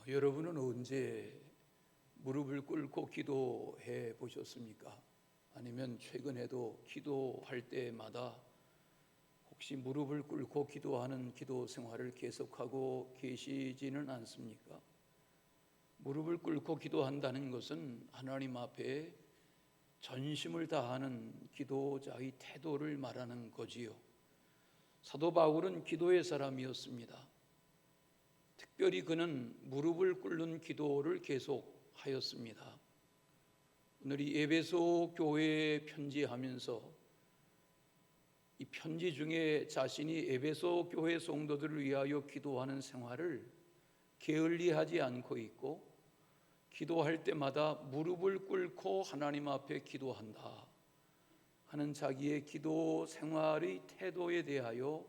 여러분은 언제 무릎을 꿇고 기도해 보셨습니까? 아니면 최근에도 기도할 때마다 혹시 무릎을 꿇고 기도하는 기도 생활을 계속하고 계시지는 않습니까? 무릎을 꿇고 기도한다는 것은 하나님 앞에 전심을 다하는 기도자의 태도를 말하는 거지요. 사도 바울은 기도의 사람이었습니다. 특별히 그는 무릎을 꿇는 기도를 계속하였습니다. 오늘 이 에베소 교회에 편지하면서 이 편지 중에 자신이 에베소 교회 성도들을 위하여 기도하는 생활을 게을리하지 않고 있고, 기도할 때마다 무릎을 꿇고 하나님 앞에 기도한다 하는 자기의 기도 생활의 태도에 대하여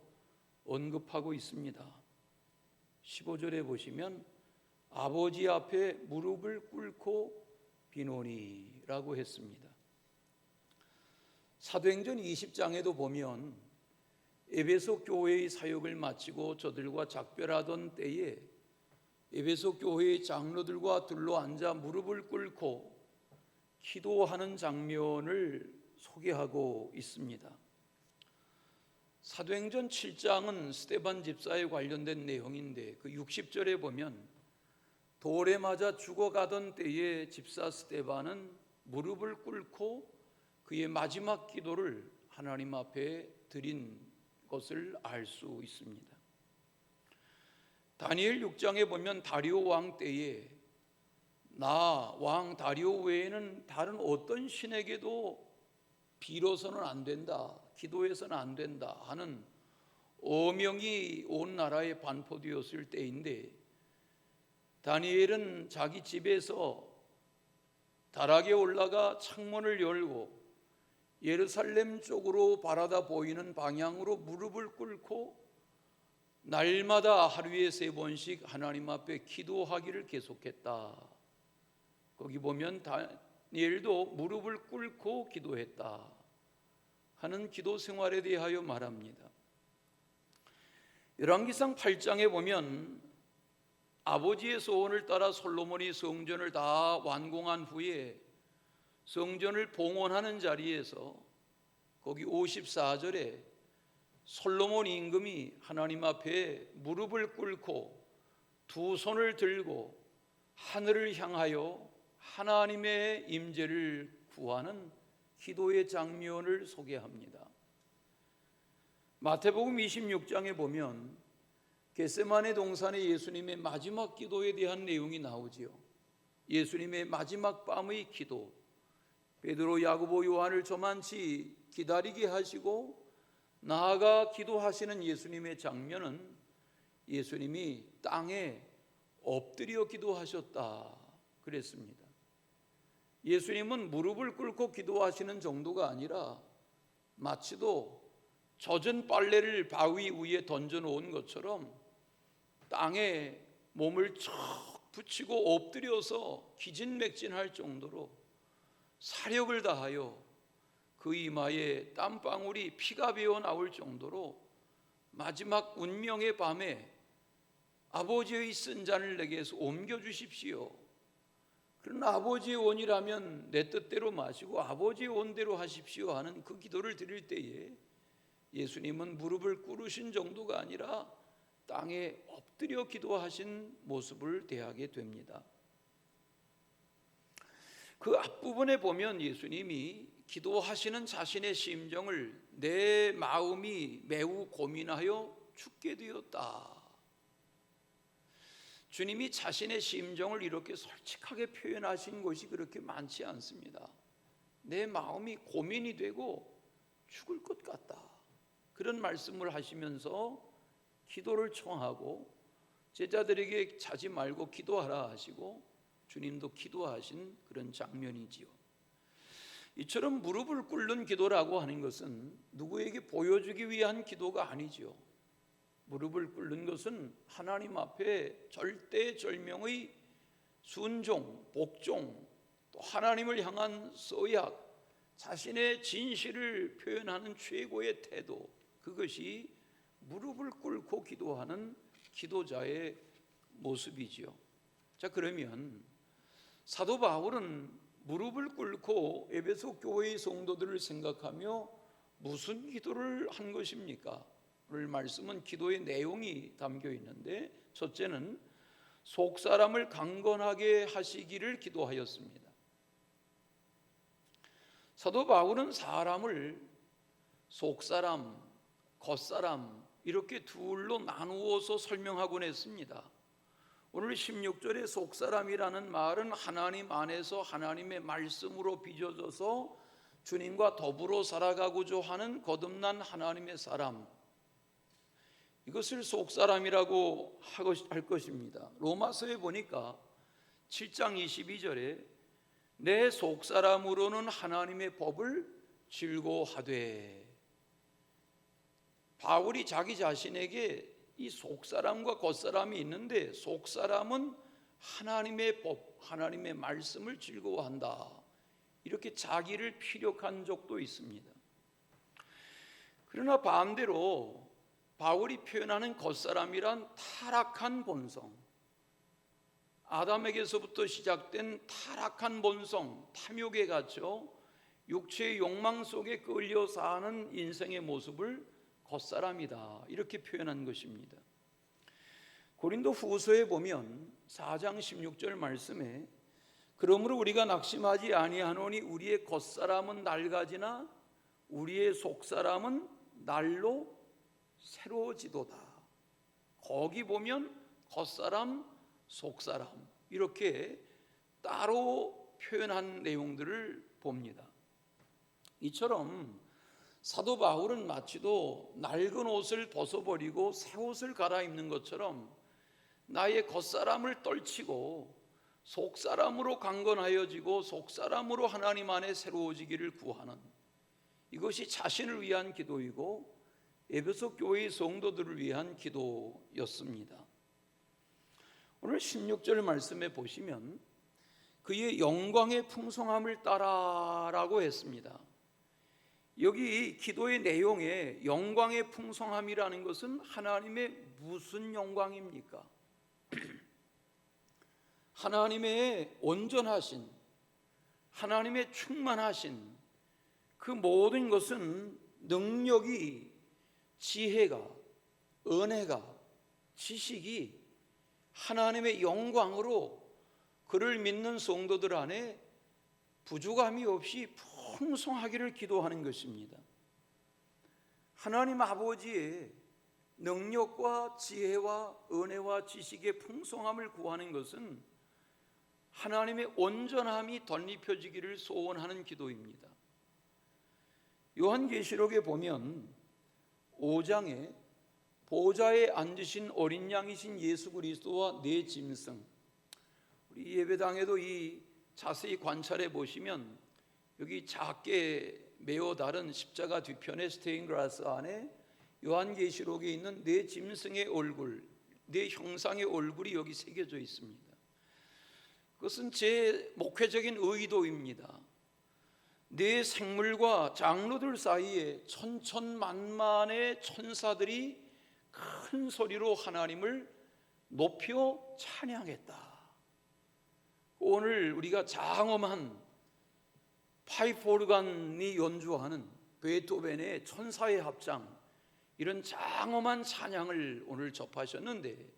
언급하고 있습니다. 15절에 보시면 아버지 앞에 무릎을 꿇고 비노니라고 했습니다. 사도행전 20장에도 보면 에베소 교회의 사역을 마치고 저들과 작별하던 때에 에베소 교회의 장로들과 둘러앉아 무릎을 꿇고 기도하는 장면을 소개하고 있습니다. 사도행전 7장은 스데반 집사에 관련된 내용인데 그 60절에 보면 돌에 맞아 죽어가던 때에 집사 스데반은 무릎을 꿇고 그의 마지막 기도를 하나님 앞에 드린 것을 알 수 있습니다. 다니엘 6장에 보면 다리오 왕 때에 나 왕 다리오 외에는 다른 어떤 신에게도 빌어서는 안 된다, 기도해서는 안 된다 하는 어명이 온 나라에 반포되었을 때인데, 다니엘은 자기 집에서 다락에 올라가 창문을 열고 예루살렘 쪽으로 바라다 보이는 방향으로 무릎을 꿇고 날마다 하루에 3번씩 하나님 앞에 기도하기를 계속했다. 거기 보면 다니엘도 무릎을 꿇고 기도했다 하는 기도 생활에 대하여 말합니다. 열왕기상 8장에 보면 아버지의 소원을 따라 솔로몬이 성전을 다 완공한 후에 성전을 봉헌하는 자리에서 거기 54절에 솔로몬 임금이 하나님 앞에 무릎을 꿇고 두 손을 들고 하늘을 향하여 하나님의 임재를 구하는 기도의 장면을 소개합니다. 마태복음 26장에 보면 겟세마네 동산의 예수님의 마지막 기도에 대한 내용이 나오지요. 예수님의 마지막 밤의 기도, 베드로, 야고보, 요한을 저만치 기다리게 하시고 나아가 기도하시는 예수님의 장면은 예수님이 땅에 엎드려 기도하셨다 그랬습니다. 예수님은 무릎을 꿇고 기도하시는 정도가 아니라 마치도 젖은 빨래를 바위 위에 던져놓은 것처럼 땅에 몸을 척 붙이고 엎드려서 기진맥진할 정도로 사력을 다하여 그 이마에 땀방울이 피가 배어 나올 정도로 마지막 운명의 밤에 아버지의 쓴 잔을 내게서 옮겨주십시오. 그러나 아버지의 원이라면 내 뜻대로 마시고 아버지의 원대로 하십시오 하는 그 기도를 드릴 때에 예수님은 무릎을 꿇으신 정도가 아니라 땅에 엎드려 기도하신 모습을 대하게 됩니다. 그 앞부분에 보면 예수님이 기도하시는 자신의 심정을 내 마음이 매우 고민하여 죽게 되었다. 주님이 자신의 심정을 이렇게 솔직하게 표현하신 것이 그렇게 많지 않습니다. 내 마음이 고민이 되고 죽을 것 같다, 그런 말씀을 하시면서 기도를 청하고 제자들에게 자지 말고 기도하라 하시고 주님도 기도하신 그런 장면이지요. 이처럼 무릎을 꿇는 기도라고 하는 것은 누구에게 보여주기 위한 기도가 아니죠. 무릎을 꿇는 것은 하나님 앞에 절대절명의 순종, 복종, 또 하나님을 향한 서약, 자신의 진실을 표현하는 최고의 태도, 그것이 무릎을 꿇고 기도하는 기도자의 모습이지요. 자, 그러면 사도 바울은 무릎을 꿇고 에베소 교회의 성도들을 생각하며 무슨 기도를 한 것입니까? 오늘 말씀은 기도의 내용이 담겨 있는데, 첫째는 속사람을 강건하게 하시기를 기도하였습니다. 사도 바울은 사람을 속사람, 겉사람 이렇게 둘로 나누어서 설명하곤 했습니다. 오늘 16절에 속사람이라는 말은 하나님 안에서 하나님의 말씀으로 빚어져서 주님과 더불어 살아가고자 하는 거듭난 하나님의 사람, 이것을 속사람이라고 할 것입니다. 로마서에 보니까 7장 22절에 내 속사람으로는 하나님의 법을 즐거워하되, 바울이 자기 자신에게 이 속사람과 겉사람이 있는데, 속사람은 하나님의 법, 하나님의 말씀을 즐거워한다, 이렇게 자기를 피력한 적도 있습니다. 그러나 반대로 바울이 표현하는 겉사람이란 타락한 본성, 아담에게서부터 시작된 타락한 본성, 탐욕에 갇혀 육체의 욕망 속에 끌려 사는 인생의 모습을 겉사람이다, 이렇게 표현한 것입니다. 고린도 후서에 보면 4장 16절 말씀에 그러므로 우리가 낙심하지 아니하노니 우리의 겉사람은 낡아지나 우리의 속사람은 날로 새로워지도다. 거기 보면 겉사람, 속사람 이렇게 따로 표현한 내용들을 봅니다. 이처럼 사도 바울은 마치도 낡은 옷을 벗어버리고 새 옷을 갈아입는 것처럼 나의 겉사람을 떨치고 속사람으로 강건하여지고 속사람으로 하나님 안에 새로워지기를 구하는, 이것이 자신을 위한 기도이고 에베소 교회의 성도들을 위한 기도였습니다. 오늘 16절 말씀에 보시면 그의 영광의 풍성함을 따라라고 했습니다. 여기 기도의 내용에 영광의 풍성함이라는 것은 하나님의 무슨 영광입니까? 하나님의 온전하신, 하나님의 충만하신 그 모든 것은 능력이, 지혜가, 은혜가, 지식이 하나님의 영광으로 그를 믿는 성도들 안에 부족함이 없이 풍성하기를 기도하는 것입니다. 하나님 아버지의 능력과 지혜와 은혜와 지식의 풍성함을 구하는 것은 하나님의 온전함이 덧입혀지기를 소원하는 기도입니다. 요한계시록에 보면 5장에 보좌에 앉으신 어린 양이신 예수 그리스도와 네 짐승, 우리 예배당에도 이 자세히 관찰해 보시면 여기 작게 메어 다른 십자가 뒤편에 스테인글라스 안에 요한계시록에 있는 네 짐승의 얼굴, 네 형상의 얼굴이 여기 새겨져 있습니다. 그것은 제 목회적인 의도입니다. 네 생물과 장로들 사이에 천천만만의 천사들이 큰 소리로 하나님을 높여 찬양했다. 오늘 우리가 장엄한 파이프 오르간이 연주하는 베토벤의 천사의 합장, 이런 장엄한 찬양을 오늘 접하셨는데,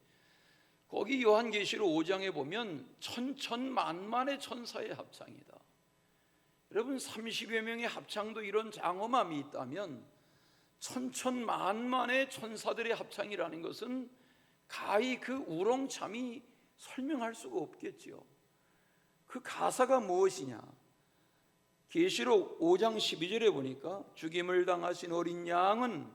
거기 요한계시록 5장에 보면 천천만만의 천사의 합창이다. 여러분, 30여 명의 합창도 이런 장엄함이 있다면 천천만만의 천사들의 합창이라는 것은 가히 그 우렁참이 설명할 수가 없겠지요. 그 가사가 무엇이냐? 계시록 5장 12절에 보니까 죽임을 당하신 어린 양은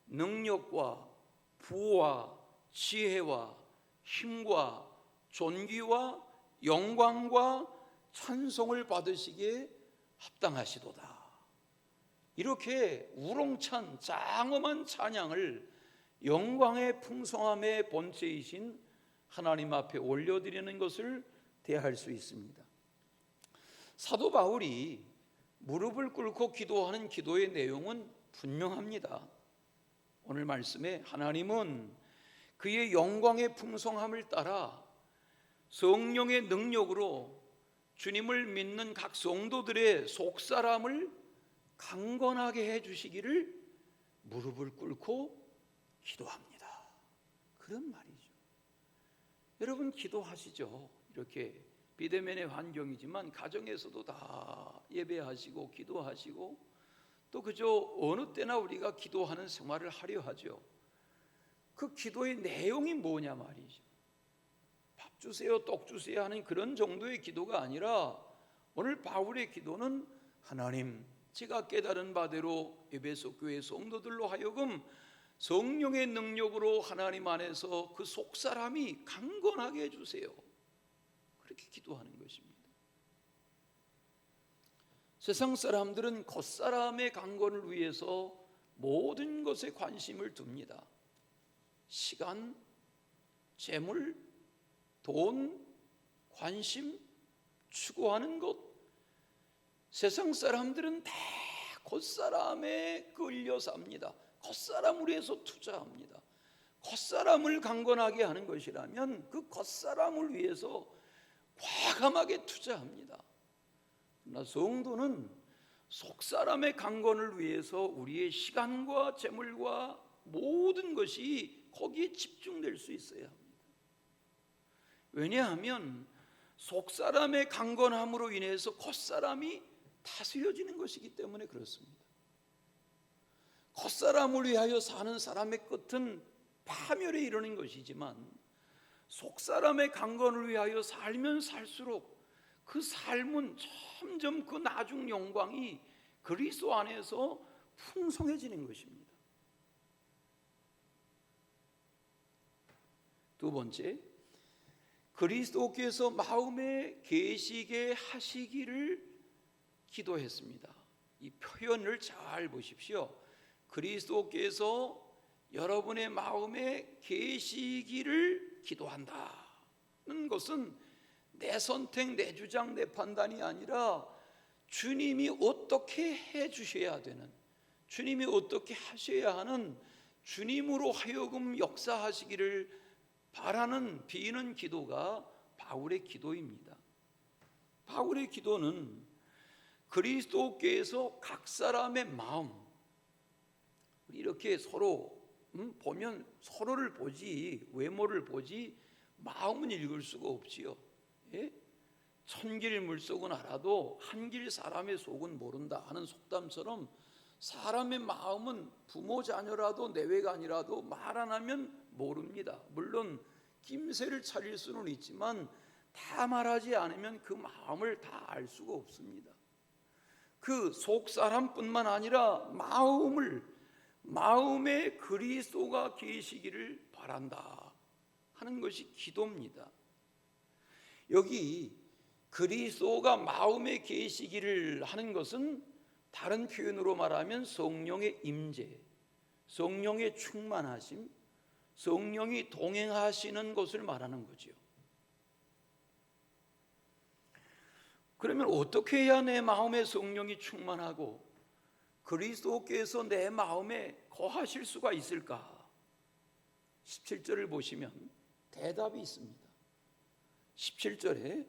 능력과 부와 지혜와 힘과 존귀와 영광과 찬송을 받으시기에 합당하시도다. 이렇게 우렁찬 장엄한 찬양을 영광의 풍성함의 본체이신 하나님 앞에 올려드리는 것을 대할 수 있습니다. 사도 바울이 무릎을 꿇고 기도하는 기도의 내용은 분명합니다. 오늘 말씀에 하나님은 그의 영광의 풍성함을 따라 성령의 능력으로 주님을 믿는 각 성도들의 속사람을 강건하게 해주시기를 무릎을 꿇고 기도합니다. 그런 말이죠. 여러분 기도하시죠. 이렇게 비대면의 환경이지만 가정에서도 다 예배하시고 기도하시고 또 그저 어느 때나 우리가 기도하는 생활을 하려 하죠. 그 기도의 내용이 뭐냐 말이죠. 밥 주세요, 떡 주세요 하는 그런 정도의 기도가 아니라 오늘 바울의 기도는 하나님, 제가 깨달은 바대로 에베소 교회 성도들로 하여금 성령의 능력으로 하나님 안에서 그 속사람이 강건하게 해주세요. 그렇게 기도하는 것입니다. 세상 사람들은 겉사람의 강건을 위해서 모든 것에 관심을 둡니다. 시간, 재물, 돈, 관심, 추구하는 것. 세상 사람들은 다 겉사람에 끌려 삽니다. 겉사람을 위해서 투자합니다. 겉사람을 강건하게 하는 것이라면 그 겉사람을 위해서 과감하게 투자합니다. 그러나 성도는 속사람의 강건을 위해서 우리의 시간과 재물과 모든 것이 거기에 집중될 수 있어야 합니다. 왜냐하면 속사람의 강건함으로 인해서 겉사람이 다스려지는 것이기 때문에 그렇습니다. 겉사람을 위하여 사는 사람의 끝은 파멸에 이르는 것이지만 속사람의 강건을 위하여 살면 살수록 그 삶은 점점 그 나중 영광이 그리스도 안에서 풍성해지는 것입니다. 두 번째, 그리스도께서 마음에 계시게 하시기를 기도했습니다. 이 표현을 잘 보십시오. 그리스도께서 여러분의 마음에 계시기를 기도한다는 것은 내 선택, 내 주장, 내 판단이 아니라 주님이 어떻게 해주셔야 되는, 주님이 어떻게 하셔야 하는, 주님으로 하여금 역사하시기를 바라는 비는 기도가 바울의 기도입니다. 바울의 기도는 그리스도께서 각 사람의 마음, 이렇게 서로 보면 서로를 보지 외모를 보지 마음은 읽을 수가 없지요. 예? 천길 물속은 알아도 한길 사람의 속은 모른다 하는 속담처럼 사람의 마음은 부모 자녀라도 내외간이라도 말 안 하면 모릅니다. 물론 낌새를 차릴 수는 있지만 다 말하지 않으면 그 마음을 다 알 수가 없습니다. 그 속사람뿐만 아니라 마음에 그리스도가 계시기를 바란다 하는 것이 기도입니다. 여기 그리스도가 마음에 계시기를 하는 것은 다른 표현으로 말하면 성령의 임재, 성령의 충만하심, 성령이 동행하시는 것을 말하는 거죠. 그러면 어떻게 해야 내 마음에 성령이 충만하고 그리스도께서 내 마음에 거하실 수가 있을까? 17절을 보시면 대답이 있습니다. 17절에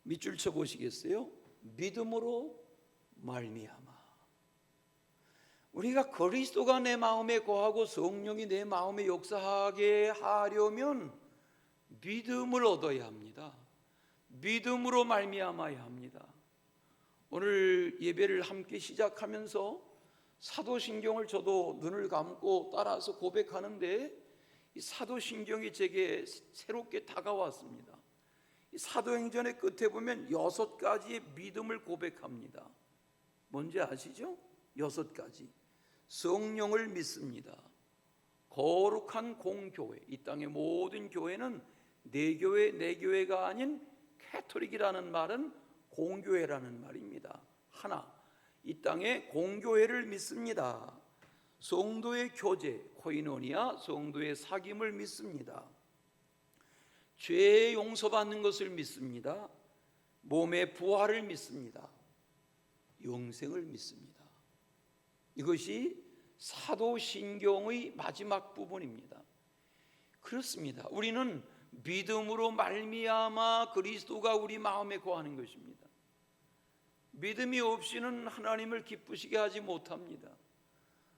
밑줄 쳐 보시겠어요? 믿음으로 말미암아. 우리가 그리스도가 내 마음에 거하고 성령이 내 마음에 역사하게 하려면 믿음을 얻어야 합니다. 믿음으로 말미암아야 합니다. 오늘 예배를 함께 시작하면서 사도신경을 저도 눈을 감고 따라서 고백하는데 이 사도신경이 제게 새롭게 다가왔습니다. 이 사도행전의 끝에 보면 6가지의 믿음을 고백합니다. 뭔지 아시죠? 6가지. 성령을 믿습니다. 거룩한 공교회, 이 땅의 모든 교회는 내 교회가 아닌 캐토릭이라는 말은 공교회라는 말입니다. 하나, 이 땅의 공교회를 믿습니다. 성도의 교제, 코이노니아, 성도의 사귐을 믿습니다. 죄 용서받는 것을 믿습니다. 몸의 부활을 믿습니다. 영생을 믿습니다. 이것이 사도신경의 마지막 부분입니다. 그렇습니다. 우리는 믿음으로 말미암아 그리스도가 우리 마음에 거하는 것입니다. 믿음이 없이는 하나님을 기쁘시게 하지 못합니다.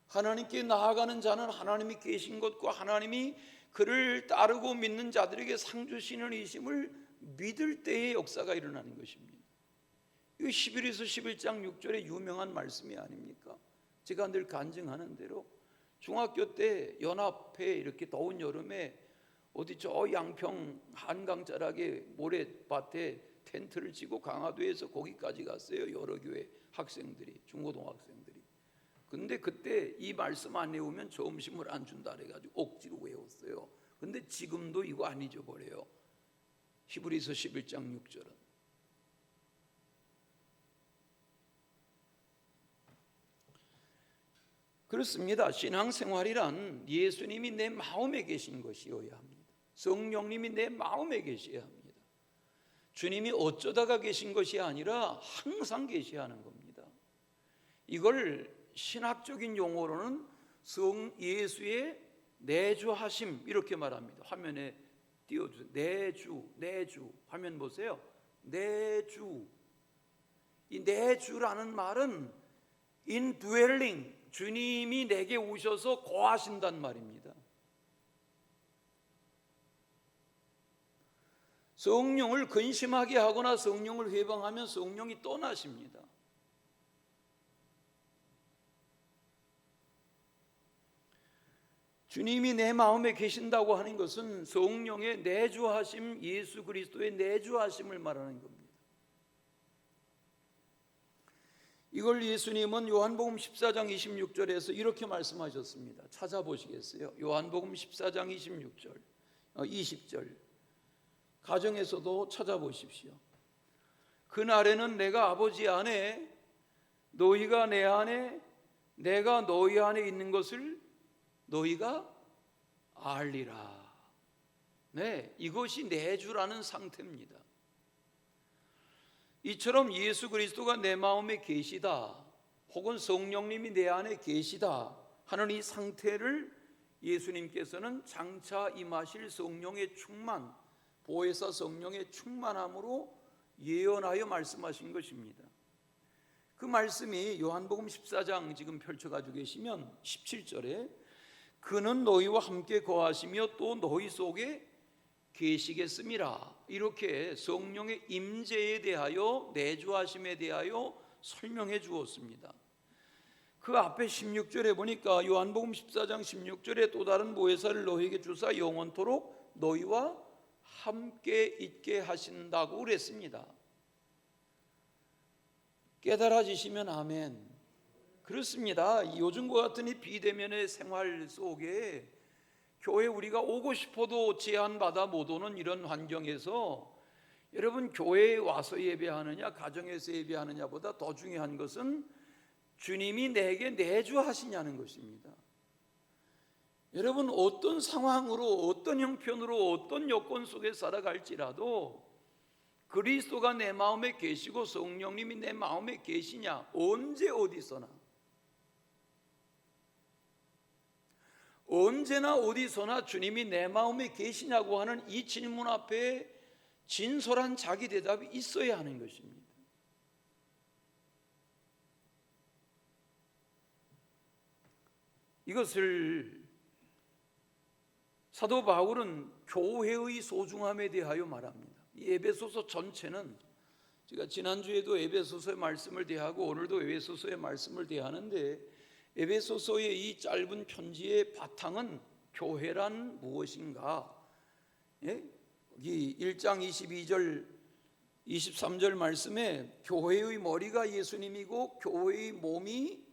하나님께 나아가는 자는 하나님이 계신 것과 하나님이 그를 따르고 믿는 자들에게 상 주시는 이심을 믿을 때의 역사가 일어나는 것입니다. 이 히브리서 11장 6절의 유명한 말씀이 아닙니까? 제가 늘 간증하는 대로 중학교 때 연합회 이렇게 더운 여름에 어디 저 양평 한강 자락에 모래밭에 텐트를 치고 강화도에서 거기까지 갔어요. 여러 교회 학생들이, 중고등학생들이. 근데 그때 이 말씀 안 외우면 점심을 안 준다 그래가지고 억지로 외웠어요. 근데 지금도 이거 안 잊어버려요. 히브리서 11장 6절은. 그렇습니다. 신앙생활이란 예수님이 내 마음에 계신 것이어야 합니다. 성령님이 내 마음에 계셔야 합니다. 주님이 어쩌다가 계신 것이 아니라 항상 계셔야 하는 겁니다. 이걸 신학적인 용어로는 성 예수의 내주하심 이렇게 말합니다. 화면에 띄워주세요. 내주 화면 보세요. 내주. 이 내주라는 말은 indwelling, 주님이 내게 오셔서 거하신단 말입니다. 성령을 근심하게 하거나 성령을 회방하면 성령이 떠나십니다. 주님이 내 마음에 계신다고 하는 것은 성령의 내주하심, 예수 그리스도의 내주하심을 말하는 겁니다. 이걸 예수님은 요한복음 14장 26절에서 이렇게 말씀하셨습니다. 찾아보시겠어요? 요한복음 14장 26절, 20절 가정에서도 찾아보십시오. 그날에는 내가 아버지 안에, 너희가 내 안에, 내가 너희 안에 있는 것을 너희가 알리라. 네, 이것이 내주라는 상태입니다. 이처럼 예수 그리스도가 내 마음에 계시다, 혹은 성령님이 내 안에 계시다 하는 이 상태를 예수님께서는 장차 임하실 성령의 충만, 보혜사 성령의 충만함으로 예언하여 말씀하신 것입니다. 그 말씀이 요한복음 14장 지금 펼쳐가지고 계시면 17절에 그는 너희와 함께 거하시며 또 너희 속에 계시겠음이라, 이렇게 성령의 임재에 대하여 내주하심에 대하여 설명해 주었습니다. 그 앞에 16절에 보니까 요한복음 14장 16절에 또 다른 보혜사를 너희에게 주사 영원토록 너희와 함께 있게 하신다고 그랬습니다. 깨달아지시면 아멘. 그렇습니다. 요즘과 같은 이 비대면의 생활 속에 교회 우리가 오고 싶어도 제한받아 못 오는 이런 환경에서 여러분, 교회에 와서 예배하느냐 가정에서 예배하느냐보다 더 중요한 것은 주님이 내게 내주하시냐는 것입니다. 여러분, 어떤 상황으로, 어떤 형편으로, 어떤 여건 속에 살아갈지라도 그리스도가 내 마음에 계시고 성령님이 내 마음에 계시냐, 언제 어디서나, 언제나 어디서나 주님이 내 마음에 계시냐고 하는 이 질문 앞에 진솔한 자기 대답이 있어야 하는 것입니다. 이것을 사도 바울은 교회의 소중함에 대하여 말합니다. 이 에베소서 전체는, 제가 지난주에도 에베소서의 말씀을 대하고 오늘도 에베소서의 말씀을 대하는데, 에베소서의 이 짧은 편지의 바탕은 교회란 무엇인가? 예? 이 1장 22절 23절 말씀에 교회의 머리가 예수님이고 교회의 몸이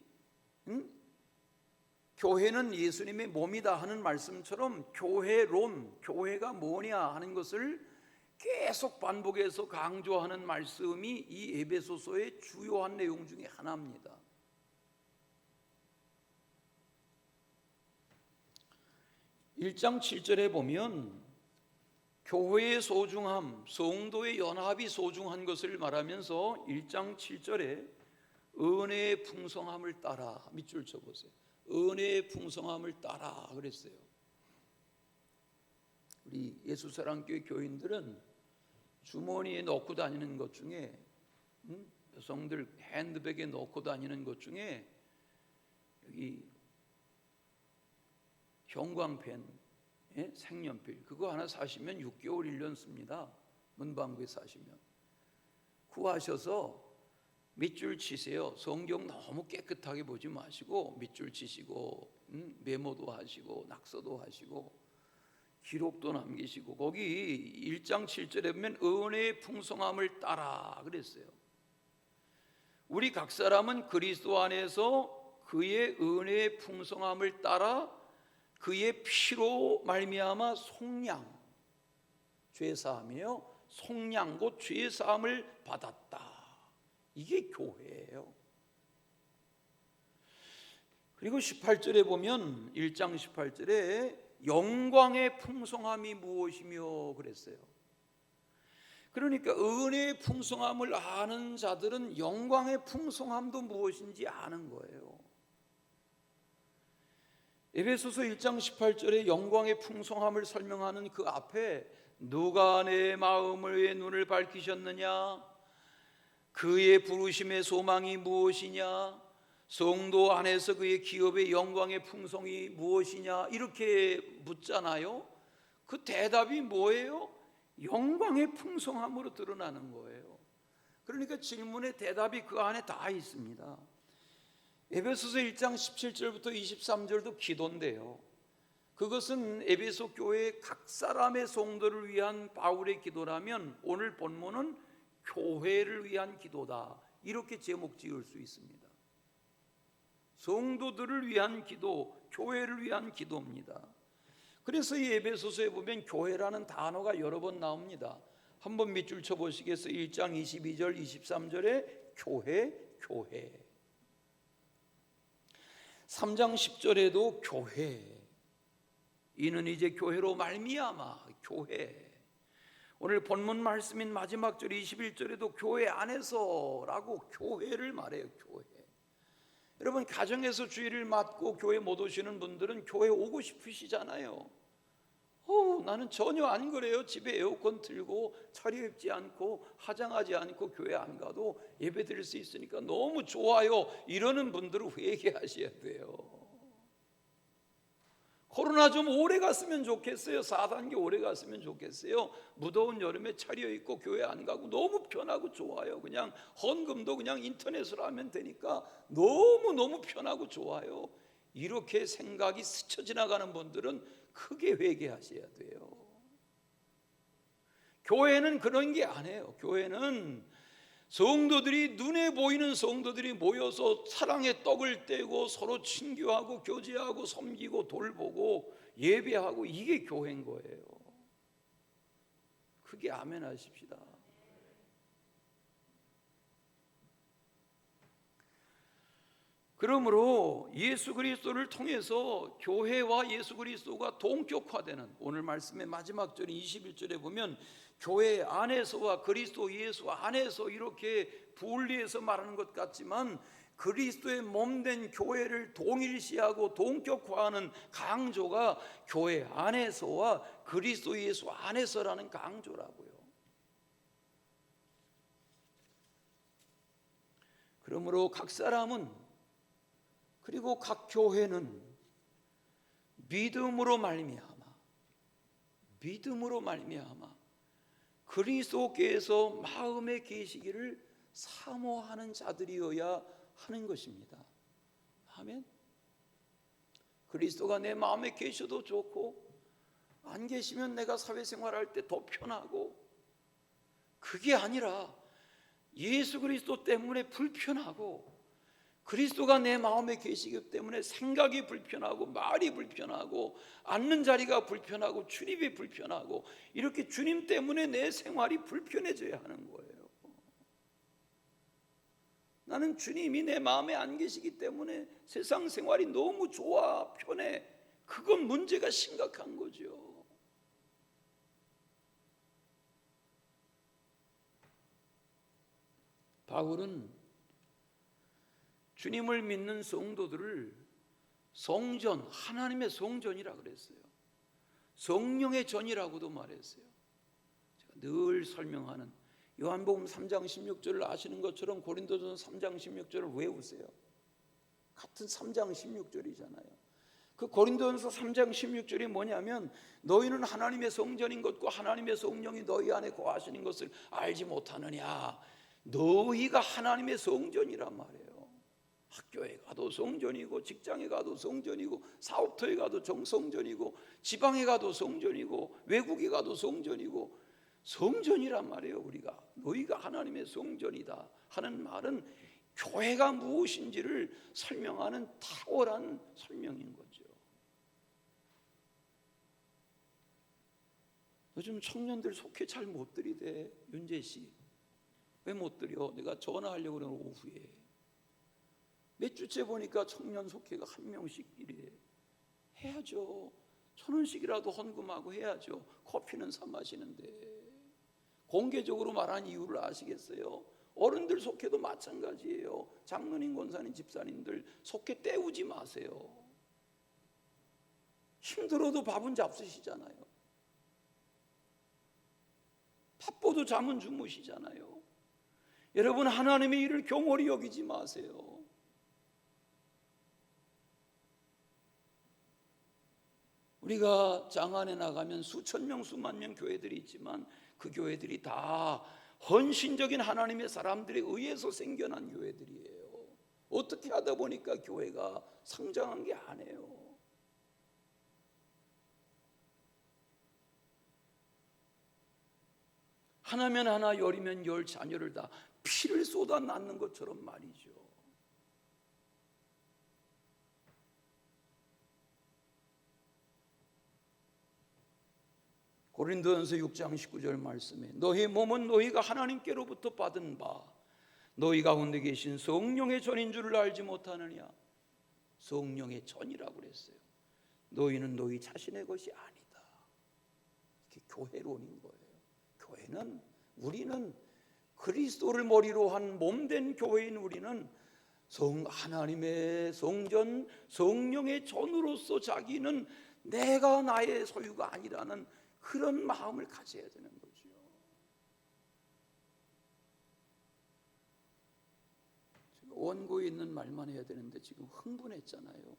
교회는 예수님의 몸이다 하는 말씀처럼 교회론, 교회가 뭐냐 하는 것을 계속 반복해서 강조하는 말씀이 이 에베소서의 주요한 내용 중에 하나입니다. (1장 7절에) 보면 교회의 소중함, 성도의 연합이 소중한 것을 말하면서 1장 7절에 은혜의 풍성함을 따라, 밑줄 쳐보세요. 은혜의 풍성함을 따라 그랬어요. 우리 예수사랑교회 교인들은 주머니에 넣고 다니는 것 중에 여성들 핸드백에 넣고 다니는 것 중에 여기 형광펜, 색연필 그거 하나 사시면 6개월 1년 씁니다. 문방구에 사시면 구하셔서 밑줄 치세요. 성경 너무 깨끗하게 보지 마시고 밑줄 치시고 메모도 하시고 낙서도 하시고 기록도 남기시고 거기 1장 7절에 보면 은혜의 풍성함을 따라 그랬어요. 우리 각 사람은 그리스도 안에서 그의 은혜의 풍성함을 따라 그의 피로 말미암아 속량, 죄사함이요 속량 곧 죄사함을 받았다. 이게 교회예요. 그리고 18절에 보면 1장 18절에 영광의 풍성함이 무엇이며 그랬어요. 그러니까 은혜의 풍성함을 아는 자들은 영광의 풍성함도 무엇인지 아는 거예요. 에베소서 1장 18절에 영광의 풍성함을 설명하는 그 앞에 누가 내 마음의 눈을 밝히셨느냐, 그의 부르심의 소망이 무엇이냐, 성도 안에서 그의 기업의 영광의 풍성이 무엇이냐 이렇게 묻잖아요. 그 대답이 뭐예요? 영광의 풍성함으로 드러나는 거예요. 그러니까 질문의 대답이 그 안에 다 있습니다. 에베소서 1장 17절부터 23절도 기도인데요. 그것은 에베소 교회 각 사람의 성도를 위한 바울의 기도라면 오늘 본문은 교회를 위한 기도다 이렇게 제목 지을 수 있습니다. 성도들을 위한 기도, 교회를 위한 기도입니다. 그래서 이 에베소서에 보면 교회라는 단어가 여러 번 나옵니다. 한번 밑줄 쳐보시겠어요? 1장 22절 23절에 교회 3장 10절에도 교회, 이는 이제 교회로 말미암아 교회. 오늘 본문 말씀인 마지막 절 21절에도 교회 안에서라고 교회를 말해요. 교회. 여러분 가정에서 주일을 맞고 교회 못 오시는 분들은 교회 오고 싶으시잖아요. 나는 전혀 안 그래요. 집에 에어컨 틀고 차려입지 않고 화장하지 않고 교회 안 가도 예배 드릴 수 있으니까 너무 좋아요. 이러는 분들은 회개하셔야 돼요. 코로나 좀 오래 갔으면 좋겠어요. 4단계 오래 갔으면 좋겠어요. 무더운 여름에 차려입고 교회 안 가고 너무 편하고 좋아요. 그냥 헌금도 그냥 인터넷으로 하면 되니까 너무 편하고 좋아요. 이렇게 생각이 스쳐 지나가는 분들은 크게 회개하셔야 돼요. 교회는 그런 게 아니에요. 교회는 성도들이 눈에 보이는 성도들이 모여서 사랑의 떡을 떼고 서로 친교하고 교제하고 섬기고 돌보고 예배하고 이게 교회인 거예요. 크게 아멘 하십시다. 그러므로 예수 그리스도를 통해서 교회와 예수 그리스도가 동격화되는 오늘 말씀의 마지막 절 21절에 보면 교회 안에서와 그리스도 예수 안에서 이렇게 분리해서 말하는 것 같지만 그리스도의 몸된 교회를 동일시하고 동격화하는 강조가 교회 안에서와 그리스도 예수 안에서라는 강조라고요. 그러므로 각 사람은 그리고 각 교회는 믿음으로 말미암아 그리스도께서 마음에 계시기를 사모하는 자들이어야 하는 것입니다. 아멘. 그리스도가 내 마음에 계셔도 좋고 안 계시면 내가 사회생활할 때 더 편하고 그게 아니라 예수 그리스도 때문에 불편하고 그리스도가 내 마음에 계시기 때문에 생각이 불편하고 말이 불편하고 앉는 자리가 불편하고 출입이 불편하고 이렇게 주님 때문에 내 생활이 불편해져야 하는 거예요. 나는 주님이 내 마음에 안 계시기 때문에 세상 생활이 너무 좋아 편해. 그건 문제가 심각한 거죠. 바울은 주님을 믿는 성도들을 성전, 하나님의 성전이라 그랬어요. 성령의 전이라고도 말했어요. 제가 늘 설명하는 요한복음 3장 16절을 아시는 것처럼 고린도전서 3장 16절을 외우세요. 같은 3장 16절이잖아요. 그 고린도전서 3장 16절이 뭐냐면 너희는 하나님의 성전인 것과 하나님의 성령이 너희 안에 거하시는 것을 알지 못하느냐. 너희가 하나님의 성전이란 말이에요. 학교에 가도 성전이고 직장에 가도 성전이고 사업터에 가도 성전이고 지방에 가도 성전이고 외국에 가도 성전이고 성전이란 말이에요. 우리가 너희가 하나님의 성전이다 하는 말은 교회가 무엇인지를 설명하는 탁월한 설명인 거죠. 요즘 청년들 속회 잘 못 드리대. 윤재 씨 왜 못 드려? 내가 전화하려고 그러는 오후에 몇 주째 보니까 청년 속회가 한 명씩 이래. 해야죠. 1,000원씩이라도 헌금하고 해야죠. 커피는 사 마시는데. 공개적으로 말한 이유를 아시겠어요? 어른들 속회도 마찬가지예요. 장로님, 권사님, 집사님들 속회 때우지 마세요. 힘들어도 밥은 잡수시잖아요. 바빠도 잠은 주무시잖아요. 여러분, 하나님의 일을 경홀히 여기지 마세요. 우리가 장안에 나가면 수천 명, 수만 명 교회들이 있지만 그 교회들이 다 헌신적인 하나님의 사람들에 의해서 생겨난 교회들이에요. 어떻게 하다 보니까 교회가 성장한 게 아니에요. 하나면 하나, 열이면 열 자녀를 다 피를 쏟아 낳는 것처럼 말이죠. 고린도전서 6장 19절 말씀에 너희 몸은 너희가 하나님께로부터 받은 바 너희 가운데 계신 성령의 전인 줄을 알지 못하느냐. 성령의 전이라고 그랬어요. 너희는 너희 자신의 것이 아니다. 이게 교회론인 거예요. 교회는, 우리는 그리스도를 머리로 한 몸된 교회인 우리는 하나님의 성전, 성령의 전으로서 자기는 내가 나의 소유가 아니라는 그런 마음을 가져야 되는 거죠. 원고에 있는 말만 해야 되는데 지금 흥분했잖아요.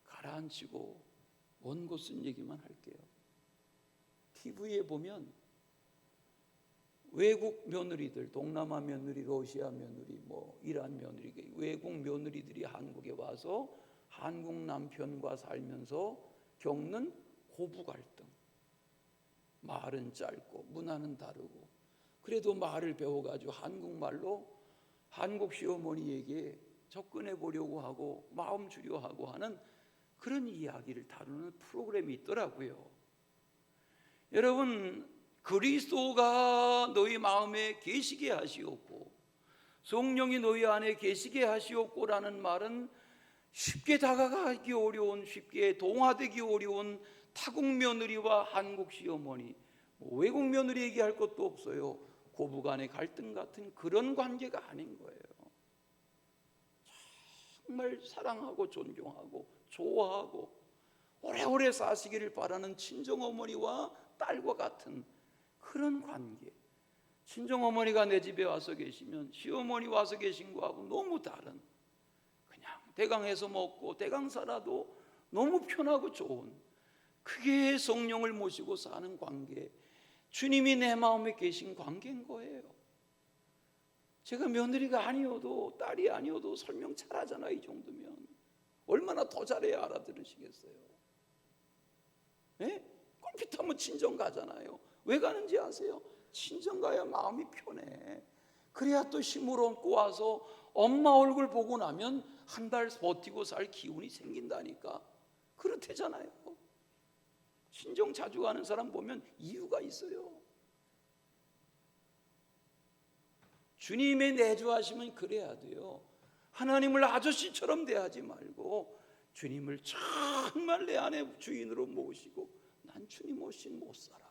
가라앉히고 원고 쓴 얘기만 할게요. TV에 보면 외국 며느리들, 동남아 며느리, 러시아 며느리, 이란 며느리, 외국 며느리들이 한국에 와서 한국 남편과 살면서 겪는 고부 갈등. 말은 짧고 문화는 다르고 그래도 말을 배워가지고 한국말로 한국 시어머니에게 접근해 보려고 하고 마음 주려 하고 하는 그런 이야기를 다루는 프로그램이 있더라고요. 여러분, 그리스도가 너희 마음에 계시게 하시옵고 성령이 너희 안에 계시게 하시옵고라는 말은 쉽게 다가가기 어려운, 쉽게 동화되기 어려운 타국 며느리와 한국 시어머니, 외국 며느리 얘기할 것도 없어요. 고부간의 갈등 같은 그런 관계가 아닌 거예요. 정말 사랑하고 존경하고 좋아하고 오래오래 사시기를 바라는 친정어머니와 딸과 같은 그런 관계. 친정어머니가 내 집에 와서 계시면 시어머니 와서 계신 거하고 너무 다른, 그냥 대강에서 먹고 대강 살아도 너무 편하고 좋은, 그게 성령을 모시고 사는 관계, 주님이 내 마음에 계신 관계인 거예요. 제가 며느리가 아니어도, 딸이 아니어도 설명 잘하잖아요. 이 정도면 얼마나 더 잘해야 알아들으시겠어요? 네? 꼴핏하면 친정 가잖아요. 왜 가는지 아세요? 친정 가야 마음이 편해. 그래야 또 힘을 얻고 와서 엄마 얼굴 보고 나면 한 달 버티고 살 기운이 생긴다니까. 그렇대잖아요. 친정 자주 가는 사람 보면 이유가 있어요. 주님의 내주하시면 그래야 돼요. 하나님을 아저씨처럼 대하지 말고 주님을 정말 내 안에 주인으로 모시고 난 주님 없인 못 살아.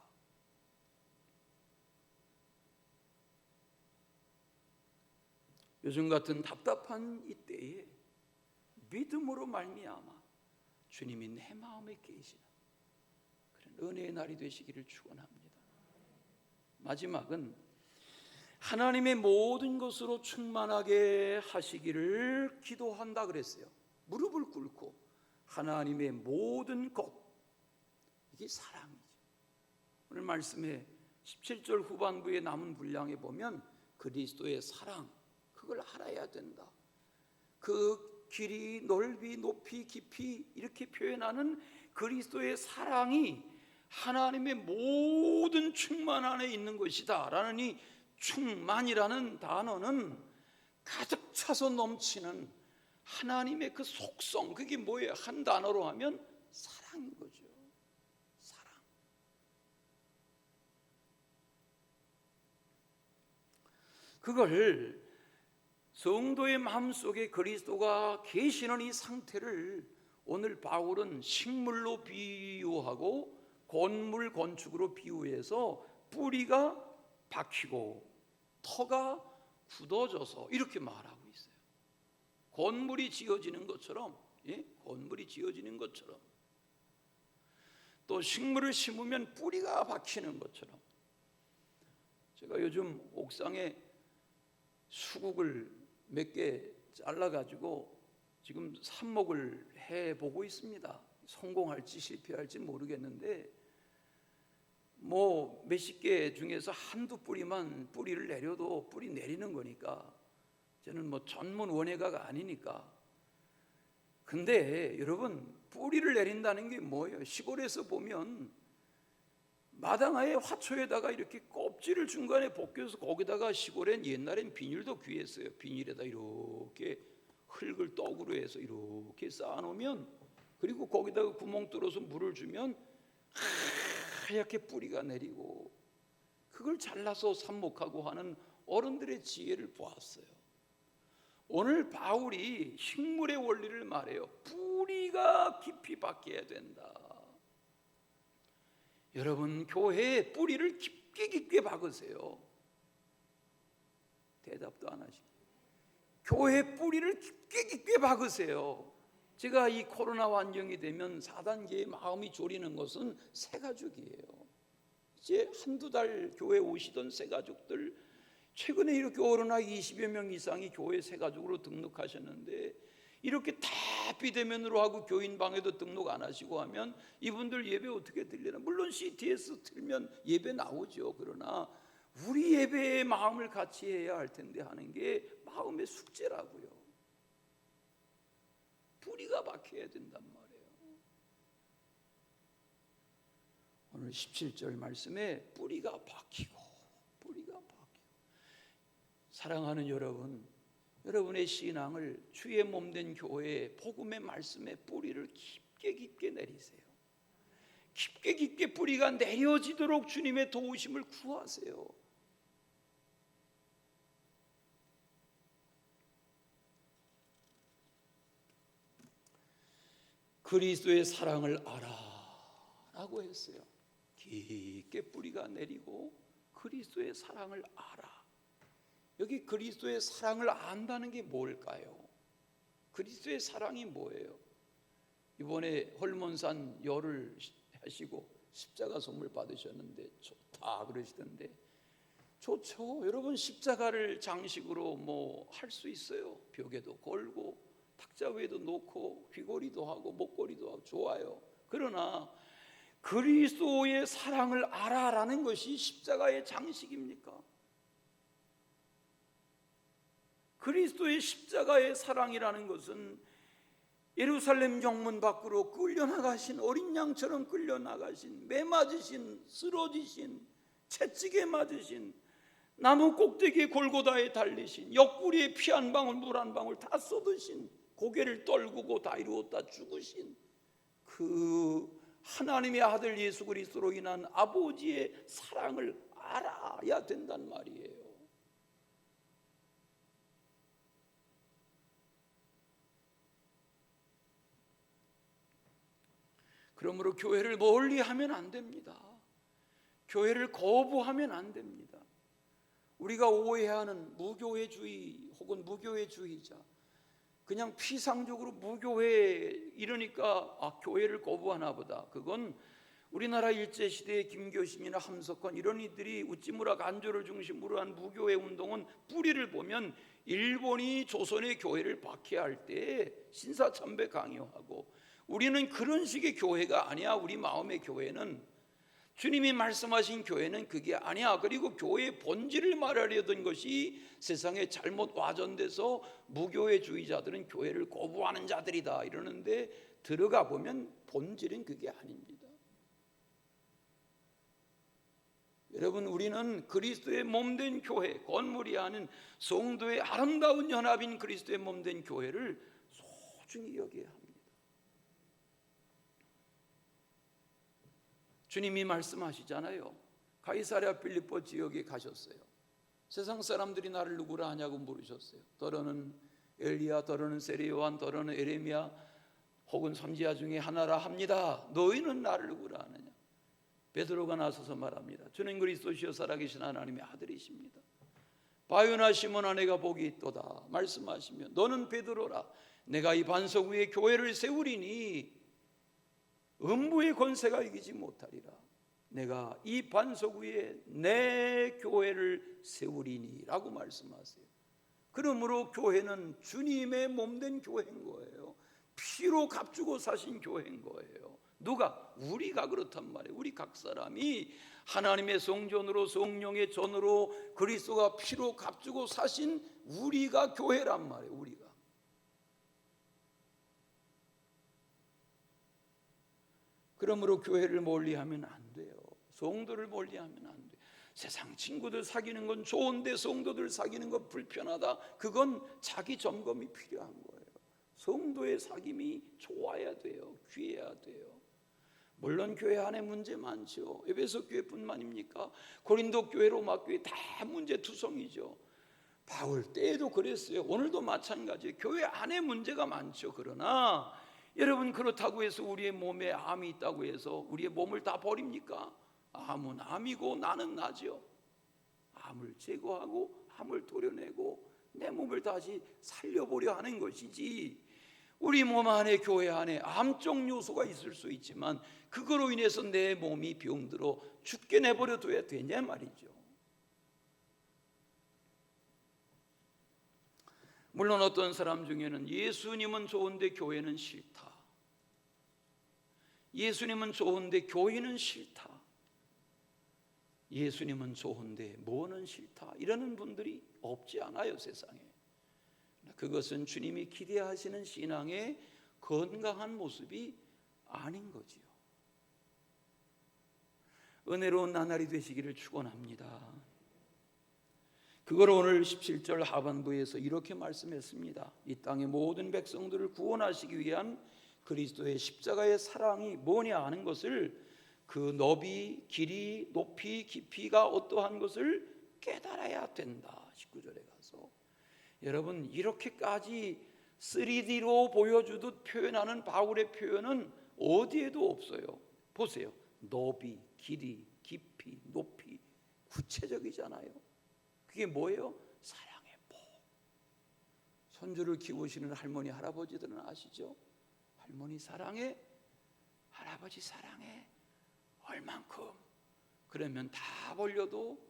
요즘 같은 답답한 이때에 믿음으로 말미암아 주님이 내 마음에 계시는 은혜의 날이 되시기를 축원합니다. 마지막은 하나님의 모든 것으로 충만하게 하시기를 기도한다 그랬어요. 무릎을 꿇고 하나님의 모든 것, 이게 사랑이죠. 오늘 말씀에 17절 후반부에 남은 분량에 보면 그리스도의 사랑, 그걸 알아야 된다. 그 길이, 넓이, 높이, 깊이 이렇게 표현하는 그리스도의 사랑이 하나님의 모든 충만 안에 있는 것이다 라는 이 충만이라는 단어는 가득 차서 넘치는 하나님의 그 속성, 그게 뭐예요? 한 단어로 하면 사랑인 거죠. 사랑. 그걸 성도의 마음속에 그리스도가 계시는 이 상태를 오늘 바울은 식물로 비유하고 건물 건축으로 비유해서 뿌리가 박히고 터가 굳어져서 이렇게 말하고 있어요. 건물이 지어지는 것처럼, 건물이 지어지는 것처럼, 또 식물을 심으면 뿌리가 박히는 것처럼. 제가 요즘 옥상에 수국을 몇 개 잘라가지고 지금 삽목을 해보고 있습니다. 성공할지 실패할지 모르겠는데 뭐 몇십 개 중에서 한두 뿌리만 뿌리를 내려도 뿌리 내리는 거니까 저는 뭐 전문 원예가가 아니니까. 근데 여러분, 뿌리를 내린다는 게 뭐예요? 시골에서 보면 마당하에 화초에다가 이렇게 껍질을 중간에 벗겨서 거기다가, 시골엔 옛날엔 비닐도 귀했어요. 비닐에다 이렇게 흙을 떡으로 해서 이렇게 쌓아놓으면, 그리고 거기다가 구멍 뚫어서 물을 주면 하얗게 뿌리가 내리고, 그걸 잘라서 삽목하고 하는 어른들의 지혜를 보았어요. 오늘 바울이 식물의 원리를 말해요. 뿌리가 깊이 박혀야 된다. 여러분, 교회에 뿌리를 깊게 박으세요. 대답도 안 하시고. 교회 뿌리를 깊게 박으세요. 제가 이 코로나 환경이 되면 4단계의 마음이 졸이는 것은 새가족이에요. 이제 한두 달 교회 오시던 새가족들, 최근에 이렇게 어른아 20여 명 이상이 교회 새가족으로 등록하셨는데, 이렇게 다 비대면으로 하고 교인 방에도 등록 안 하시고 하면 이분들 예배 어떻게 들리나? 물론 CTS 틀면 예배 나오죠. 그러나 우리 예배의 마음을 같이 해야 할 텐데 하는 게 마음의 숙제라고요. 뿌리가 박혀야 된단 말이에요. 오늘 17절 말씀에 뿌리가 박히고. 사랑하는 여러분, 여러분의 신앙을 주의 몸된 교회에 복음의 말씀에 뿌리를 깊게 내리세요. 깊게 뿌리가 내려지도록 주님의 도우심을 구하세요. 그리스도의 사랑을 알아 라고 했어요. 깊게 뿌리가 내리고 그리스도의 사랑을 알아. 여기 그리스도의 사랑을 안다는 게 뭘까요? 그리스도의 사랑이 뭐예요? 이번에 헐몬산 열을 하시고 십자가 선물 받으셨는데 좋다 그러시던데, 좋죠. 여러분, 십자가를 장식으로 뭐 할 수 있어요. 벽에도 걸고 탁자 위에도 놓고 귀걸이도 하고 목걸이도 하고 좋아요. 그러나 그리스도의 사랑을 알아라는 것이 십자가의 장식입니까? 그리스도의 십자가의 사랑이라는 것은 예루살렘 정문 밖으로 끌려나가신 어린 양처럼 끌려나가신, 매맞으신, 쓰러지신, 채찍에 맞으신, 나무 꼭대기에 골고다에 달리신, 옆구리에 피 한 방울 물 한 방울 다 쏟으신, 고개를 떨구고 다 이루었다 죽으신 그 하나님의 아들 예수 그리스도로 인한 아버지의 사랑을 알아야 된단 말이에요. 그러므로 교회를 멀리하면 안 됩니다. 교회를 거부하면 안 됩니다. 우리가 오해하는 무교회주의 혹은 무교회주의자, 그냥 피상적으로 무교회 이러니까 교회를 거부하나 보다. 그건 우리나라 일제시대의 김교신이나 함석헌 이런 이들이 우찌무라 간조를 중심으로 한 무교회 운동은 뿌리를 보면 일본이 조선의 교회를 박해할 때 신사참배 강요하고, 우리는 그런 식의 교회가 아니야. 우리 마음의 교회는, 주님이 말씀하신 교회는 그게 아니야. 그리고 교회의 본질을 말하려던 것이 세상에 잘못 와전돼서 무교회주의자들은 교회를 거부하는 자들이다 이러는데, 들어가 보면 본질은 그게 아닙니다. 여러분, 우리는 그리스도의 몸된 교회, 건물이 아닌 성도의 아름다운 연합인 그리스도의 몸된 교회를 소중히 여겨야 합니다. 주님이 말씀하시잖아요. 가이사랴 빌립보 지역에 가셨어요. 세상 사람들이 나를 누구라 하냐고 물으셨어요. 더러는 엘리야, 더러는 세례요한, 더러는 에레미야 혹은 선지자 중에 하나라 합니다. 너희는 나를 누구라 하느냐? 베드로가 나서서 말합니다. 주는 그리스도시요 살아계신 하나님의 아들이십니다. 바요나 시몬아, 내가 복이 있도다 말씀하시며, 너는 베드로라, 내가 이 반석 위에 교회를 세우리니 음부의 권세가 이기지 못하리라. 내가 이 반석 위에 내 교회를 세우리니 라고 말씀하세요. 그러므로 교회는 주님의 몸된 교회인 거예요. 피로 값주고 사신 교회인 거예요. 누가? 우리가 그렇단 말이에요. 우리 각 사람이 하나님의 성전으로, 성령의 전으로 그리스도가 피로 값주고 사신 우리가 교회란 말이에요. 우리가. 그러므로 교회를 멀리하면 안 돼요. 성도를 멀리하면 안 돼요. 세상 친구들 사귀는 건 좋은데 성도들 사귀는 건 불편하다. 그건 자기 점검이 필요한 거예요. 성도의 사귐이 좋아야 돼요. 귀해야 돼요. 물론 교회 안에 문제 많죠. 에베소 교회뿐만입니까? 고린도 교회, 로마 교회 다 문제투성이죠. 바울 때에도 그랬어요. 오늘도 마찬가지예요. 교회 안에 문제가 많죠. 그러나 여러분, 그렇다고 해서 우리의 몸에 암이 있다고 해서 우리의 몸을 다 버립니까? 암은 암이고 나는 나죠. 암을 제거하고 암을 도려내고 내 몸을 다시 살려보려 하는 것이지, 우리 몸 안에, 교회 안에 암적 요소가 있을 수 있지만 그거로 인해서 내 몸이 병들어 죽게 내버려 둬야 되냐 말이죠. 물론 어떤 사람 중에는 예수님은 좋은데 교회는 싫다, 예수님은 좋은데 교회는 싫다, 예수님은 좋은데 뭐는 싫다, 이러는 분들이 없지 않아요, 세상에. 그것은 주님이 기대하시는 신앙의 건강한 모습이 아닌 거지요. 은혜로운 나날이 되시기를 축원합니다. 그걸 오늘 17절 하반부에서 이렇게 말씀했습니다. 이 땅의 모든 백성들을 구원하시기 위한 그리스도의 십자가의 사랑이 뭐냐 하는 것을, 그 너비, 길이, 높이, 깊이가 어떠한 것을 깨달아야 된다. 19절에 가서 여러분, 이렇게까지 3D로 보여주듯 표현하는 바울의 표현은 어디에도 없어요. 보세요. 너비, 길이, 깊이, 높이, 구체적이잖아요. 그게 뭐예요? 사랑의 복. 손주를 키우시는 할머니, 할아버지들은 아시죠? 할머니 사랑해, 할아버지 사랑해. 얼만큼? 그러면 다 벌려도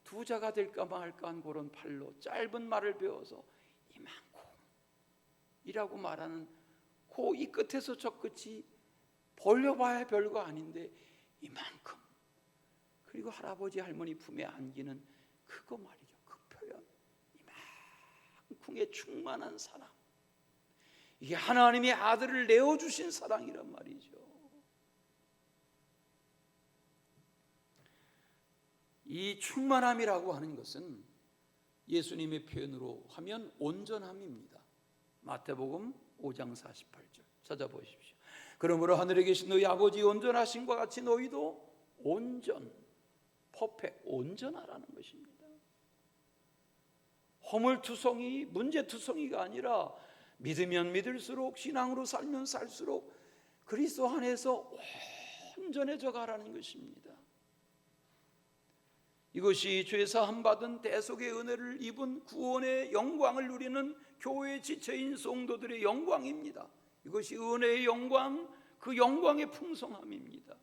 두자가 될까 말까 한 그런 팔로 짧은 말을 배워서 이만큼이라고 말하는 그 이 끝에서 저 끝이 벌려봐야 별거 아닌데 이만큼. 그리고 할아버지 할머니 품에 안기는 그거 말이죠. 그 표현, 이만큼의 충만한 사랑. 이게 하나님의 아들을 내어주신 사랑이란 말이죠. 이 충만함이라고 하는 것은 예수님의 표현으로 하면 온전함입니다. 마태복음 5장 48절 찾아보십시오. 그러므로 하늘에 계신 너희 아버지 온전하신 것 같이 너희도 온전, 퍼펙트, 온전하라는 것입니다. 허물투성이, 문제투성이가 아니라 믿으면 믿을수록, 신앙으로 살면 살수록 그리스도 안에서 온전해져 가라는 것입니다. 이것이 죄사함 받은 대속의 은혜를 입은 구원의 영광을 누리는 교회의 지체인 성도들의 영광입니다. 이것이 은혜의 영광, 그 영광의 풍성함입니다.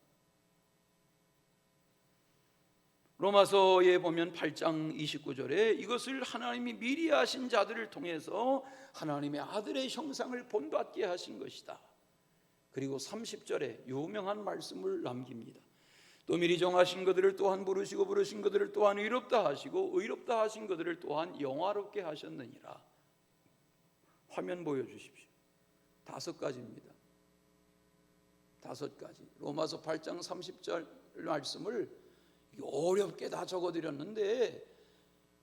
로마서에 보면 8장 29절에 이것을 하나님이 미리 하신 자들을 통해서 하나님의 아들의 형상을 본받게 하신 것이다. 그리고 30절에 유명한 말씀을 남깁니다. 또 미리 정하신 것들을 또한 부르시고 부르신 것들을 또한 의롭다 하시고 의롭다 하신 것들을 또한 영화롭게 하셨느니라. 화면 보여주십시오. 5가지입니다. 5가지. 로마서 8장 30절 말씀을 어렵게 다 적어드렸는데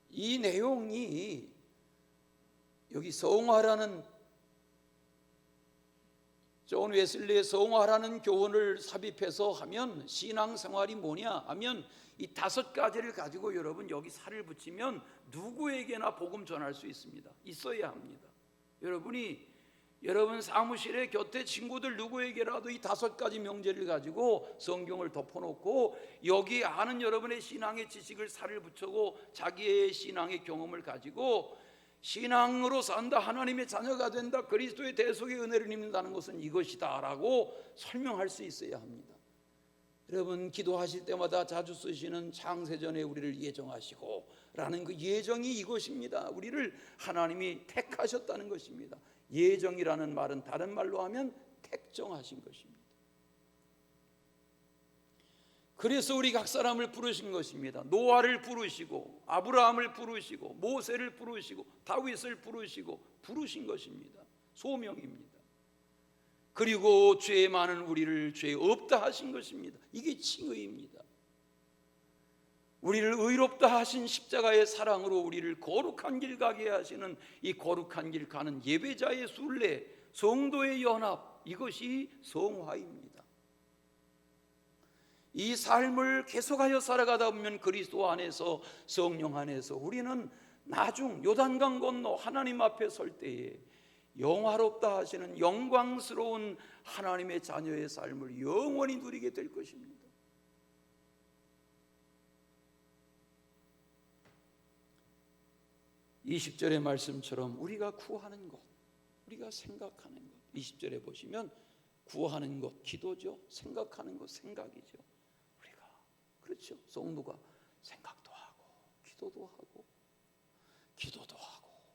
이 내용이 여기 성화라는 존 웨슬리의 성화라는 교훈을 삽입해서 하면 신앙생활이 뭐냐 하면 이 5가지를 가지고 여러분 여기 살을 붙이면 누구에게나 복음 전할 수 있습니다. 있어야 합니다. 여러분 사무실에 곁에 친구들 누구에게라도 이 5가지 명제를 가지고 성경을 덮어놓고 여기 아는 여러분의 신앙의 지식을 살을 붙이고 자기의 신앙의 경험을 가지고 신앙으로 산다, 하나님의 자녀가 된다, 그리스도의 대속의 은혜를 입는다는 것은 이것이다 라고 설명할 수 있어야 합니다. 여러분 기도하실 때마다 자주 쓰시는 창세전에 우리를 예정하시고 라는 그 예정이 이것입니다. 우리를 하나님이 택하셨다는 것입니다. 예정이라는 말은 다른 말로 하면 택정하신 것입니다. 그래서 우리 각 사람을 부르신 것입니다. 노아를 부르시고 아브라함을 부르시고 모세를 부르시고 다윗을 부르신 것입니다. 소명입니다. 그리고 죄 많은 우리를 죄 없다 하신 것입니다. 이게 칭의입니다. 우리를 의롭다 하신 십자가의 사랑으로 우리를 거룩한 길 가게 하시는 이 거룩한 길 가는 예배자의 순례, 성도의 연합, 이것이 성화입니다. 이 삶을 계속하여 살아가다 보면 그리스도 안에서 성령 안에서 우리는 나중 요단강 건너 하나님 앞에 설 때에 영화롭다 하시는 영광스러운 하나님의 자녀의 삶을 영원히 누리게 될 것입니다. 이 20절의 말씀처럼 우리가 구하는 것, 우리가 생각하는 것, 20절에 보시면 구하는 것 기도죠. 생각하는 것 생각이죠. 우리가 그렇죠. 성도가 생각도 하고 기도도 하고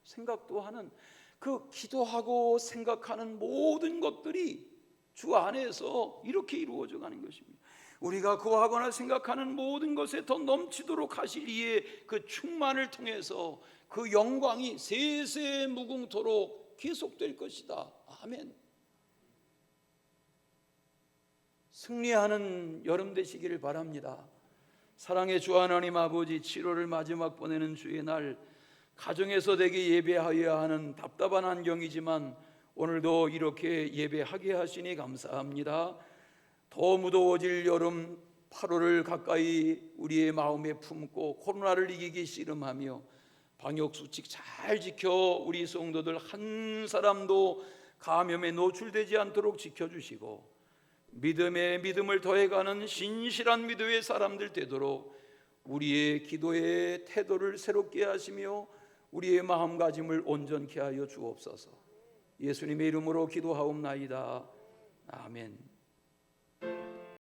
생각도 하는 그 기도하고 생각하는 모든 것들이 주 안에서 이렇게 이루어져 가는 것입니다. 우리가 구하거나 생각하는 모든 것에 더 넘치도록 하실 이의 그 충만을 통해서 그 영광이 세세 무궁토록 계속될 것이다. 아멘. 승리하는 여름 되시기를 바랍니다. 사랑의 주 하나님 아버지, 7월을 마지막 보내는 주의 날, 가정에서 되게 예배하여야 하는 답답한 환경이지만 오늘도 이렇게 예배하게 하시니 감사합니다. 더 무더워질 여름 8월을 가까이 우리의 마음에 품고 코로나를 이기기 씨름하며 방역수칙 잘 지켜 우리 성도들 한 사람도 감염에 노출되지 않도록 지켜주시고 믿음에 믿음을 더해가는 신실한 믿음의 사람들 되도록 우리의 기도의 태도를 새롭게 하시며 우리의 마음가짐을 온전케 하여 주옵소서. 예수님의 이름으로 기도하옵나이다. 아멘.